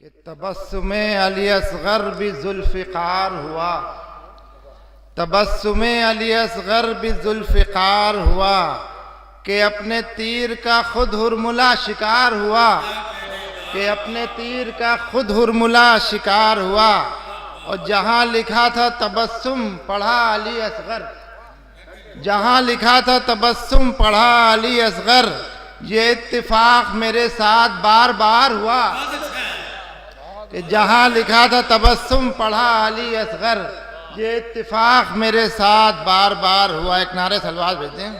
कि तबस्सुमे अली असगर भी जुल्फ़िकार हुआ, तबस्सुमे अली असगर भी जुल्फ़िकार हुआ कि अपने तीर का खुद हुरमुला शिकार हुआ, कि अपने तीर का खुद हुरमुला शिकार हुआ। और जहाँ लिखा था तबस्सुम पढ़ा अली असगर, जहाँ लिखा था तबस्सुम पढ़ा अली असगर, ये इत्तिफाक मेरे साथ बार बार हुआ। कि जहाँ लिखा था तबस्सुम पढ़ा अली असगर, ये इत्तिफाक मेरे साथ बार बार हुआ। एक नारे सलवात भेज दें,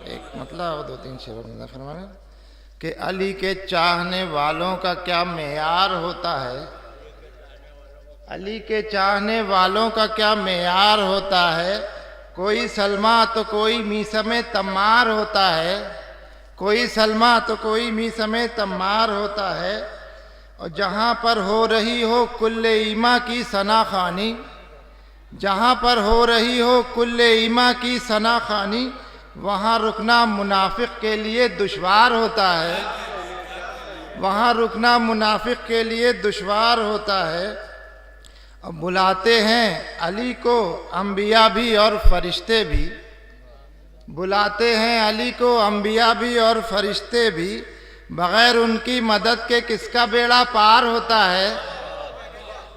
एक मतलब और दो तीन शेर फरमाना कि अली के चाहने वालों का क्या मेयार होता है, अली के चाहने वालों का क्या मेयार होता है। कोई सलमा तो कोई मीसमे तम्मार होता है, कोई सलमा तो कोई मीसमे तम्मार होता है। और जहाँ पर हो रही हो कुल्ले ईमा की सना खानी, जहाँ पर हो रही हो कुल्ले ईमा की सना खानी, वहाँ रुकना मुनाफिक के लिए दुश्वार होता है, वहाँ रुकना मुनाफिक के लिए दुश्वार होता है। और बुलाते हैं अली को अंबिया भी और फरिश्ते भी, बुलाते हैं अली को अंबिया भी और फरिश्ते भी, बग़ैर उनकी मदद के किसका बेड़ा पार होता है,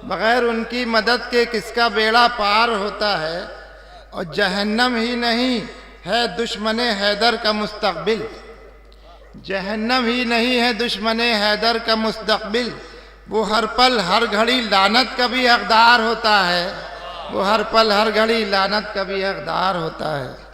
बग़ैर उनकी मदद के किसका बेड़ा पार होता है। और जहन्नम ही नहीं है दुश्मने हैदर का मुस्तक़बिल, जहन्नम ही नहीं है दुश्मने हैदर का मुस्तक़बिल। वो हर पल हर घड़ी लानत का भी हकदार होता है, वो हर पल हर घड़ी लानत का भी हकदार होता है।